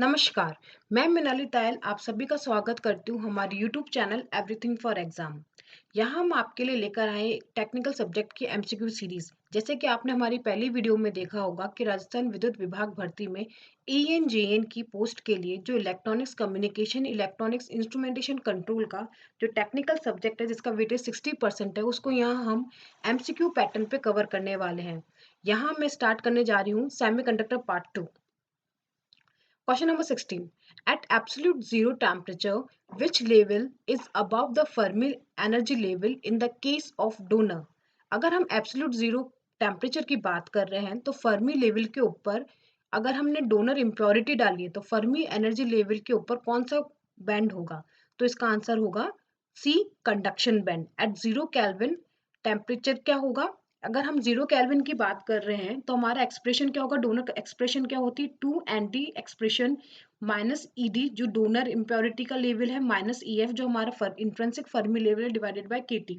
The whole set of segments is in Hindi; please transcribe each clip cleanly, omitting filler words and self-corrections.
नमस्कार, मैं मिनाली तायल आप सभी का स्वागत करती हूँ हमारे YouTube channel everything for exam. यहाँ हम आपके लिए लेकर आए एक टेक्निकल सब्जेक्ट की एमसीक्यू सीरीज। जैसे कि आपने हमारी पहली वीडियो में देखा होगा कि राजस्थान विद्युत विभाग भर्ती में एएनजेएन की पोस्ट के लिए जो electronics communication electronics instrumentation control का जो टेक्निकल सब्जेक्ट है जिसका वेटेज 60% है उसको यहाँ हम एमसीक्यू पैटर्न पे कवर करने वाले हैं। यहाँ मैं स्टार्ट करने जा रही हूँ semiconductor part 2। Question number 16. At absolute zero temperature, which level is above the Fermi energy level in the case of donor? अगर हम एब्सोल्यूट जीरो टेम्परेचर की बात कर रहे हैं तो फर्मी लेवल के ऊपर अगर हमने डोनर इम्प्योरिटी डाली है तो फर्मी एनर्जी लेवल के ऊपर कौन सा बैंड होगा? तो इसका आंसर होगा C, conduction band. At zero kelvin temperature क्या होगा? अगर हम जीरो केल्विन की बात कर रहे हैं तो हमारा एक्सप्रेशन क्या होगा? डोनर एक्सप्रेशन क्या होती है? 2 NT एक्सप्रेशन माइनस ईडी जो डोनर इम्प्योरिटी का लेवल है माइनस EF जो हमारा इंट्रिंसिक फर्मी लेवल है डिवाइडेड बाय केटी।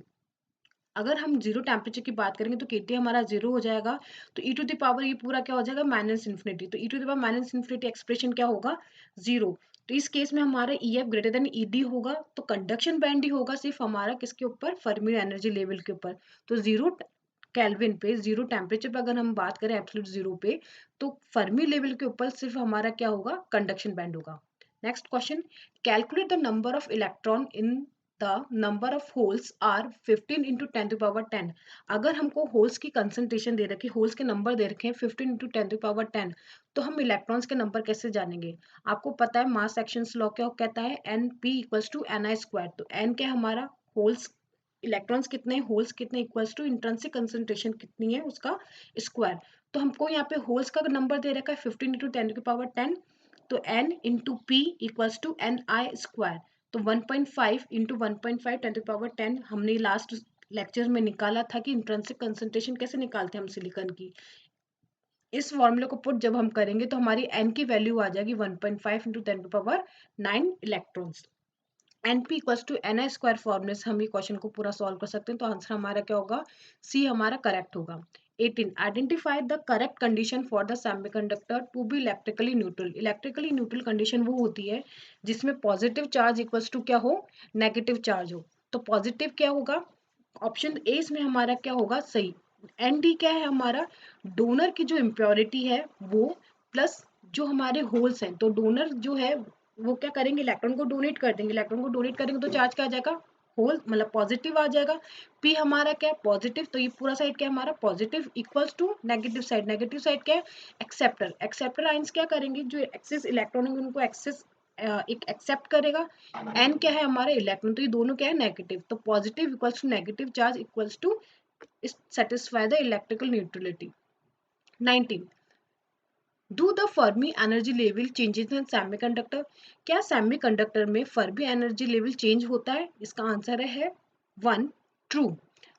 अगर हम जीरो टेम्परेचर की बात करेंगे तो केटी हमारा जीरो हो जाएगा, तो ई टू द पावर ये पूरा क्या हो जाएगा? Minus infinity. तो e to the power minus infinity expression क्या होगा? जीरो। तो इस केस में हमारा EF ग्रेटर देन ED होगा, तो कंडक्शन बैंड ही होगा सिर्फ हमारा किसके ऊपर? फर्मी एनर्जी लेवल के ऊपर। तो जीरो केल्विन पे जीरो टेम्परेचर पे अगर हम बात करें एब्सोल्यूट जीरो पे तो फर्मी लेवल के ऊपर सिर्फ हमारा क्या होगा? कंडक्शन बैंड होगा। Next question, calculate the number of electron in the number of holes are 15 into 10⁻10। अगर हमको होल्स की कंसंट्रेशन दे रखी होल्स के नंबर दे रखे हैं 15 इंटू 10⁻10 तो हम इलेक्ट्रॉन्स के नंबर कैसे जानेंगे? आपको पता है मास एक्शन लॉ क्या कहता है? N p equals to n i square. तो एन क्या हमारा? होल्स इलेक्ट्रॉन्स कितने होल्स कितने इक्वल्स टू इंट्रिंसिक कंसंट्रेशन कितनी है उसका स्क्वायर। तो हमको यहाँ पे होल्स का नंबर दे रखा है 15 इंटू 10⁻10, तो n into p equals to n i square. तो 1.5 इंटू 1.5 10⁻10 हमने लास्ट लेक्चर में निकाला था कि इंट्रिंसिक कंसंट्रेशन कैसे निकालते हैं हम सिलिकॉन की। इस फॉर्मूले को पुट जब हम करेंगे तो हमारी n की वैल्यू आ जाएगी 1.5 into 10⁻9 electrons. NP equals to n i square फॉर्मूले से हम ये क्वेश्चन को पूरा सॉल्व कर सकते हैं, तो आंसर हमारा क्या होगा? सी हमारा करेक्ट होगा। 18. Identify the correct condition for the semiconductor to be electrically neutral. Electrically neutral condition वो होती है जिसमें पॉजिटिव चार्ज इक्वल्स टू क्या हो? नेगेटिव चार्ज हो। तो पॉजिटिव क्या होगा? ऑप्शन ए इसमें हमारा क्या होगा? सही। एन डी क्या है हमारा? डोनर की जो इम्प्योरिटी है वो प्लस जो हमारे होल्स हैं, तो डोनर जो है वो क्या करेंगे? इलेक्ट्रॉन को डोनेट कर देंगे। इलेक्ट्रॉन को डोनेट करेंगे तो चार्ज क्या आ जाएगा? होल मतलब पॉजिटिव आ जाएगा। पी हमारा क्या है? पॉजिटिव। तो ये पूरा साइड क्या है हमारा? Positive equals to negative side. Negative side क्या है? एक्सेप्टर। एक्सेप्टर आयंस क्या करेंगे? जो एक्सेस इलेक्ट्रॉन है उनको एक्सेस एक एक्सेप्ट करेगा। एन क्या है हमारे? इलेक्ट्रॉन। तो ये दोनों क्या है? नेगेटिव। तो positive equals to negative charge equals to satisfy the electrical neutrality. 19. Do the Fermi energy level changes in semiconductor? क्या सेमीकंडक्टर में फर्मी एनर्जी लेवल चेंज होता है? इसका आंसर है 1 ट्रू।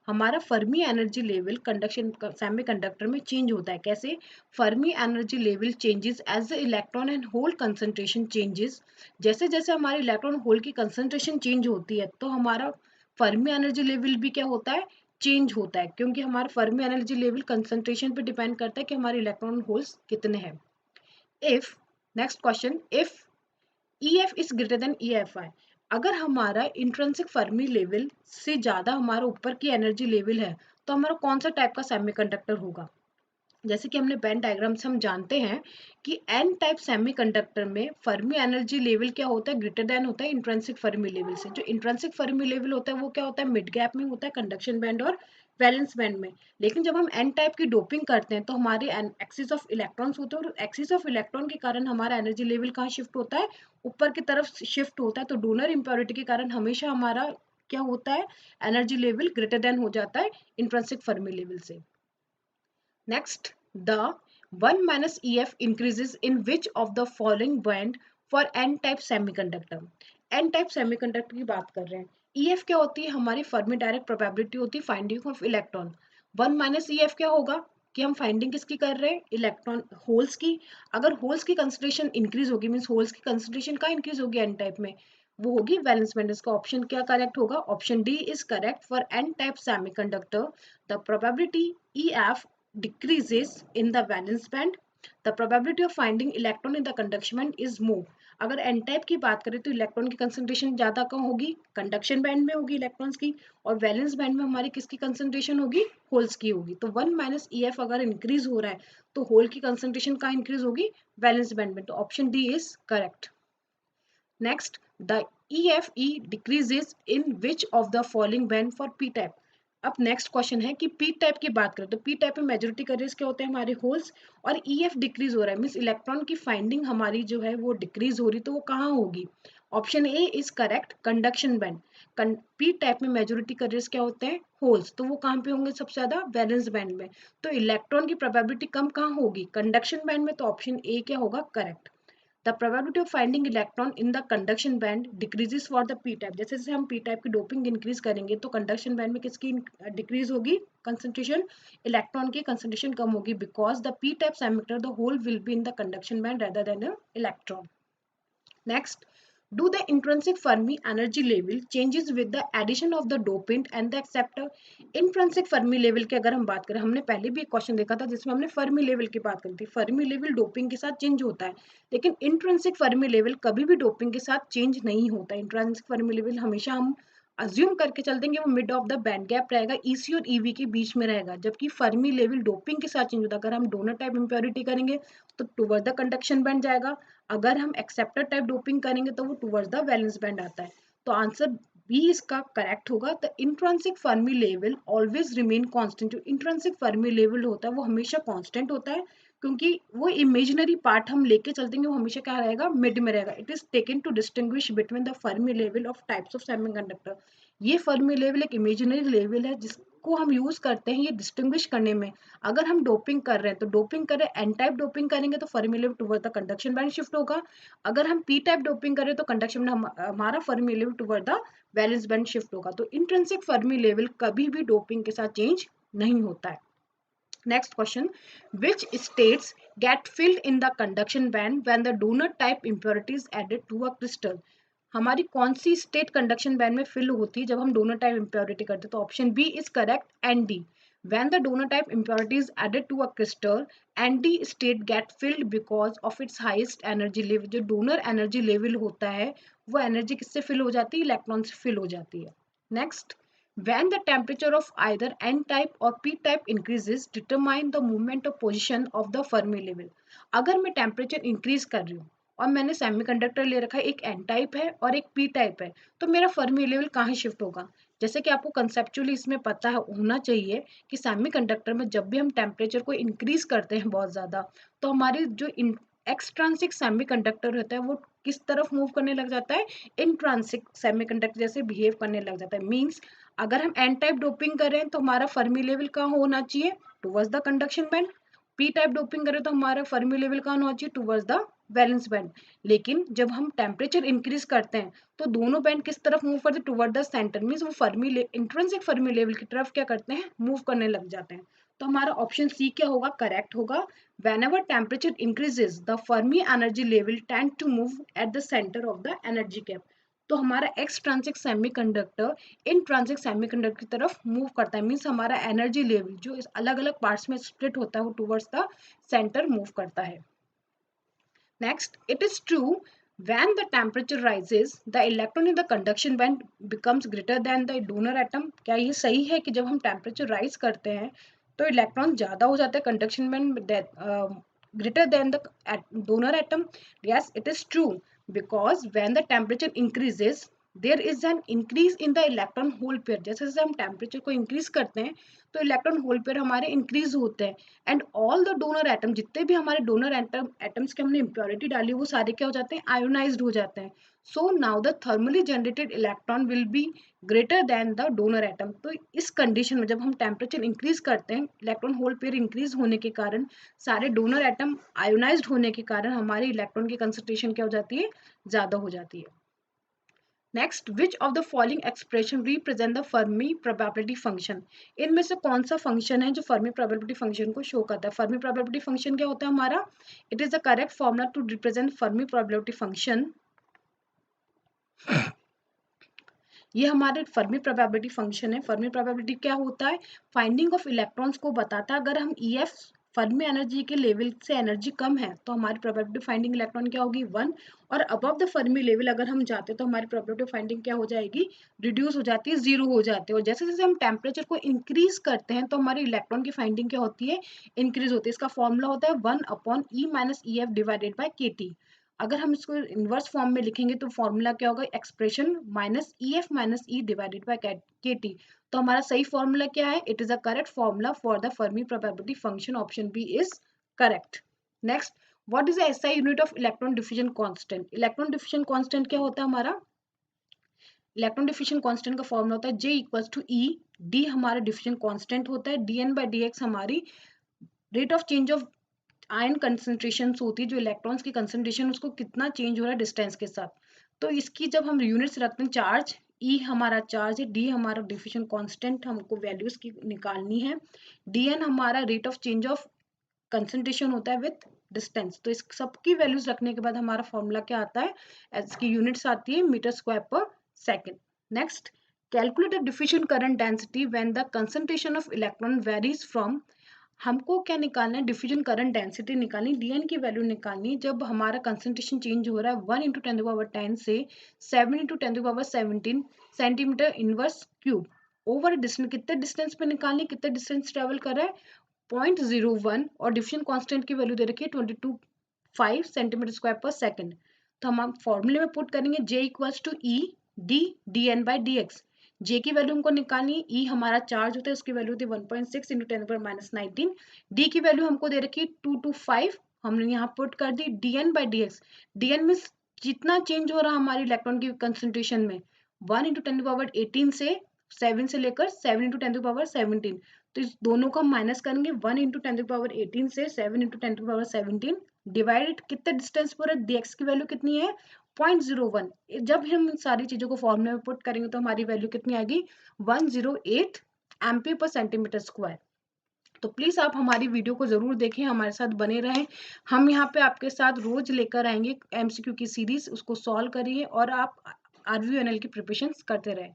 हमारा Fermi energy level conduction semiconductor में चेंज होता है। कैसे? Fermi energy level changes as the electron and hole concentration changes. जैसे जैसे हमारे इलेक्ट्रॉन होल की कंसंट्रेशन चेंज होती है तो हमारा फर्मी एनर्जी लेवल भी क्या होता है? चेंज होता है, क्योंकि हमारा फर्मी एनर्जी लेवल कंसंट्रेशन पे डिपेंड करता है कि हमारे इलेक्ट्रॉन होल्स कितने हैं। If next question, if EF is greater than EFI, अगर हमारा इंट्रिंसिक फर्मी लेवल से ज्यादा हमारा ऊपर की एनर्जी लेवल है तो हमारा कौन सा टाइप का सेमीकंडक्टर होगा? जैसे कि हमने वेन डायग्राम से हम जानते हैं कि एन टाइप सेमीकंडक्टर में फर्मी एनर्जी लेवल क्या होता है? ग्रेटर देन होता है इंट्रिंसिक फर्मी लेवल से। जो इंट्रिंसिक फर्मी लेवल होता है वो क्या होता है? मिड गैप में होता है, कंडक्शन बैंड और वैलेंस बैंड में। लेकिन जब हम एन टाइप की डोपिंग करते हैं तो हमारे एक्सिस ऑफ इलेक्ट्रॉन्स होते हैं और एक्सिस ऑफ इलेक्ट्रॉन के कारण हमारा एनर्जी लेवल कहाँ शिफ्ट होता है? ऊपर की तरफ शिफ्ट होता है। तो डोनर इम्प्योरिटी के कारण हमेशा हमारा क्या होता है? एनर्जी लेवल ग्रेटर देन हो जाता है इंट्रिंसिक फर्मी लेवल से। Next, the 1 minus EF increases in which of the following band for N-type semiconductor? N-type semiconductor की बात कर रहे हैं। EF क्या होती है? हमारी फर्मी डायरेक्ट प्रोबेबिलिटी होती है finding of electron. 1 minus EF क्या होगा? कि हम फाइंडिंग किसकी कर रहे हैं? इलेक्ट्रॉन होल्स की। अगर होल्स की कंसंट्रेशन इंक्रीज होगी मीन्स होल्स की कंसंट्रेशन का इंक्रीज होगी एन टाइप में, वो होगी वैलेंस बैंड। इसका ऑप्शन क्या करेक्ट होगा? Option D is correct for N type semiconductor. The probability EF decreases in the valence band the probability of finding electron in the conduction band is more. अगर एन टाइप की बात करें तो इलेक्ट्रॉन की कंसंट्रेशन ज्यादा कहाँ होगी, कंडक्शन बैंड में होगी इलेक्ट्रॉन्स की, और वैलेंस बैंड में हमारी किसकी कंसंट्रेशन होगी, होल्स की होगी। तो 1 माइनस ई एफ अगर इंक्रीज हो रहा है तो होल की कंसंट्रेशन कहाँ इंक्रीज होगी, वैलेंस बैंड में। तो option D is correct. Next, the EFE decreases in which of the following band for P type? अब नेक्स्ट क्वेश्चन है कि पी टाइप की बात करें तो पी टाइप में मेजोरिटी करियर्स क्या होते हैं, हमारे होल्स, और ईएफ डिक्रीज हो रहा है, मीन्स इलेक्ट्रॉन की फाइंडिंग हमारी जो है वो डिक्रीज हो रही, तो वो कहाँ होगी। Option A is correct, conduction band. P type में मेजोरिटी करियर्स क्या होते हैं, होल्स, तो वो कहाँ पे होंगे सबसे ज्यादा, वैलेंस बैंड में। तो इलेक्ट्रॉन की प्रोबेबिलिटी कम कहाँ होगी, कंडक्शन बैंड में। तो ऑप्शन ए क्या होगा, correct. The probability of finding electron in the conduction band decreases for the p type। जैसे जैसे हम p type की डोपिंग इंक्रीज करेंगे तो कंडक्शन बैंड में किसकी डिक्रीज होगी, कंसंट्रेशन, इलेक्ट्रॉन की कंसंट्रेशन कम होगी, because the p type semiconductor the hole will be in the conduction band rather than the electron। Next, do the intrinsic Fermi energy level changes with the addition of the dopant and the acceptor? Intrinsic Fermi level की अगर हम बात करें, हमने पहले भी एक क्वेश्चन देखा था जिसमें हमने फर्मी लेवल की बात करी थी। फर्मी लेवल डोपिंग के साथ चेंज होता है, लेकिन इंट्रिंसिक फर्मी लेवल कभी भी डोपिंग के साथ चेंज नहीं होता। इंट्रिंसिक फर्मी लेवल हमेशा हम अज्यूम करके चलते हैं कि वो mid of the band gap रहेगा, ईसी और ईवी के बीच में रहेगा, जबकि फर्मी लेवल डोपिंग के साथ चेंज होता है। अगर हम डोनर टाइप इम्प्योरिटी करेंगे तो टुवर्ड द कंडक्शन बैंड जाएगा, अगर हम एक्सेप्टर टाइप डोपिंग करेंगे तो वो टुवर्ड्स द वैलेंस बैंड आता है। तो आंसर बी इसका करेक्ट होगा। The intrinsic Fermi level always remain constant. जो इंट्रिंसिक फर्मी लेवल होता है वो हमेशा कांस्टेंट होता है, क्योंकि वो इमेजिनरी पार्ट हम लेके चलते हैं, वो हमेशा क्या रहेगा, मिड में रहेगा। It is taken to distinguish between the Fermi level of types of semiconductor. ये फर्मी लेवल एक इमेजिनरी लेवल है जिसको हम यूज करते हैं ये डिस्टिंग्विश करने में। अगर हम डोपिंग कर रहे हैं तो डोपिंग करें, एन टाइप डोपिंग करेंगे तो Fermi level toward the conduction band shift होगा। अगर हम पी टाइप डोपिंग करें तो कंडक्शन में हमारा Fermi level toward the valence band shift होगा। तो इंट्रिंसिक फर्मी लेवल कभी भी डोपिंग के साथ चेंज नहीं होता है। Next question, which states get filled in the conduction band when the donor type impurity is added to a crystal? हमारी कौन सी स्टेट कंडक्शन बैंड में फिल होती है जब हम डोनर टाइप इम्प्योरिटी करते हैं? तो option B is correct, and D. When the donor type impurity is added to a crystal, ND state get filled because of its highest energy level। जो डोनर एनर्जी लेवल होता है वो एनर्जी किससे फिल हो जाती है, इलेक्ट्रॉन से फिल हो जाती है। Next, when the temperature of either n type or p type increases determine the movement of position of the Fermi level। अगर मैं टेम्परेचर इंक्रीज कर रही हूँ और मैंने सेमीकंडक्टर ले रखा है, एक एन टाइप है और एक पी टाइप है, तो मेरा फर्मी लेवल कहाँ शिफ्ट होगा। जैसे कि आपको कंसेप्चुअली इसमें पता है होना चाहिए कि सेमीकंडक्टर में जब भी हम टेम्परेचर को इंक्रीज करते हैं बहुत ज़्यादा, तो हमारी जो एक्सट्रांसिक सेमीकंडक्टर होता है वो किस तरफ मूव करने लग जाता है, इंट्रांसिक सेमीकंडक्टर जैसे बिहेव करने लग जाता है। मीन्स अगर हम एन टाइप डोपिंग कर रहे हैं तो हमारा फर्मी लेवल कहाँ होना चाहिए, towards the conduction band. P type doping करें तो हमारा फर्मी लेवल कहाँ होना चाहिए, टुवर्ड्स द वैलेंस बैंड। लेकिन जब हम टेम्परेचर इंक्रीज करते हैं तो दोनों बैंड किस तरफ मूव करते हैं, टुवर्ड द सेंटर। मीन्स वो इंट्रिंसिक फर्मी लेवल की तरफ क्या करते हैं, मूव करने लग जाते हैं। तो हमारा ऑप्शन सी क्या होगा, करेक्ट होगा। whenever temperature increases the Fermi energy level tend to move at the center of the energy gap। तो हमारा एक्सट्रांसिक सेमीकंडक्टर इनट्रांसिक सेमीकंडक्टर की तरफ मूव करता है, मीन्स हमारा एनर्जी लेवल जो इस अलग अलग पार्ट्स में स्प्लिट होता है वो टुवर्ड्स द सेंटर मूव करता है। Next, it is true when the temperature rises the electron in the conduction band becomes greater than the donor atom। क्या ये सही है कि जब हम टेम्परेचर राइज करते हैं तो इलेक्ट्रॉन ज्यादा हो जाता है conduction band greater than the donor atom? Yes, it is true, because when the temperature increases there is an increase in the electron hole pair। जैसे जैसे हम टेम्परेचर को इंक्रीज करते हैं तो इलेक्ट्रॉन होल पेयर हमारे इंक्रीज होते हैं, and all the donor atom, जितने भी हमारे डोनर एटम्स के हमने इम्प्योरिटी डाली वो सारे क्या हो जाते हैं, आयोनाइज्ड हो जाते हैं। So now the thermally generated electron will be greater than the donor atom. तो इस कंडीशन में जब हम टेम्परेचर इंक्रीज करते हैं, इलेक्ट्रॉन होल पेयर इंक्रीज होने के कारण सारे डोनर एटम आयोनाइज्ड होने के कारण हमारे इलेक्ट्रॉन की कंसंट्रेशन क्या हो जाती है, ज्यादा हो जाती है। Next, which of the following expression represent the Fermi probability function? इनमें से कौन सा फंक्शन है जो फर्मी प्रोबेबिलिटी फंक्शन को शो करता है? फर्मी प्रोबेबिलिटी फंक्शन क्या होता है हमारा, it is the correct formula to represent Fermi probability function. ये हमारे फर्मी प्रोबेबिलिटी फंक्शन है। फर्मी प्रोबेबिलिटी क्या होता है, फाइंडिंग ऑफ इलेक्ट्रॉन्स को बताता है। अगर हम ई एफ फर्मी एनर्जी के लेवल से एनर्जी कम है तो हमारी प्रोबेबिलिटी फाइंडिंग इलेक्ट्रॉन क्या होगी 1, और अबव द फर्मी लेवल अगर हम जाते हैं तो हमारी प्रोबेबिलिटी फाइंडिंग क्या हो जाएगी, रिड्यूस हो जाती है, 0 हो जाती है। और जैसे जैसे हम टेम्परेचर को इंक्रीज करते हैं तो हमारी इलेक्ट्रॉन की फाइंडिंग क्या होती है, इंक्रीज होती है। इसका फॉर्मूला होता है 1/E-EF डिवाइडेड बाय KT। अगर हम इसको इनवर्स फॉर्म में लिखेंगे तो फॉर्मूला क्या होगा, expression -EF-E divided by KT। तो हमारा सही फॉर्मूला क्या है, it is a correct formula for the Fermi probability function, option B is correct. Next, what is the SI unit of electron diffusion constant. Electron diffusion constant क्या होता है हमारा, इलेक्ट्रॉन डिफ्यूजन कांस्टेंट का फॉर्मूला होता है J equals to E, D हमारा डिफ्यूजन कांस्टेंट होता है, dN/dx हमारी rate of change of ion concentration होती है, जो इलेक्ट्रॉन्स की कंसंट्रेशन उसको कितना चेंज हो रहा है डिस्टेंस के साथ। तो इसकी जब हम यूनिट्स रखते हैं, चार्ज E हमारा चार्ज है, D हमारा डिफ्यूजन कांस्टेंट, हमको वैल्यूज की निकालनी है, dN हमारा rate of change of concentration होता है विथ डिस्टेंस। तो इस सबकी वैल्यूज रखने के बाद हमारा फॉर्मूला क्या आता है, इसकी यूनिट्स आती है मीटर स्क्वायर पर second. Next, calculate the diffusion current density when the concentration of electron varies from, हमको क्या निकालना है, डिफ्यूजन करंट डेंसिटी निकालनी, डीएन की वैल्यू निकालनी जब हमारा कंसंट्रेशन चेंज हो रहा है 1 × 10⁻10 से 7 × 10⁻17 centimetre inverse cube over distance. कितने डिस्टेंस पे निकालनी, कितने डिस्टेंस ट्रेवल कर रहा है, 0.01, और डिफ्यूजन कांस्टेंट की वैल्यू दे रखी है 22.5 सेंटीमीटर स्क्वायर पर सेकंड। तो हम फॉर्मूले में पुट करेंगे J equals to E D dN/dx। J की वैल्यू हमको निकालनी है, E हमारा चार्ज होता है, उसकी वैल्यू होती है 1.6 × 10⁻−19, D की वैल्यू हमको दे रखी है 225, हमने यहाँ पुट कर दी, dN/dx। dN में जितना चेंज हो रहा हमारी इलेक्ट्रॉन की कंसंट्रेशन में 1 × 10⁻18 से 7 से लेकर 7 × 10⁻17, तो इस दोनों को हम माइनस करेंगे, 1 × 10⁻18 से 7 × 10⁻17 डिवाइडेड कितने डिस्टेंस पर है, dx की वैल्यू कितनी है 0.01। जब हम इन सारी चीजों को फॉर्मूले में पुट करेंगे तो हमारी वैल्यू कितनी आएगी, 108 एम्पीयर पर सेंटीमीटर स्क्वायर। तो प्लीज आप हमारी वीडियो को जरूर देखें, हमारे साथ बने रहें। हम यहाँ पे आपके साथ रोज लेकर आएंगे एमसीक्यू की सीरीज, उसको सॉल्व करिए और आप आरवीएनएल की प्रिपरेशन करते रहें।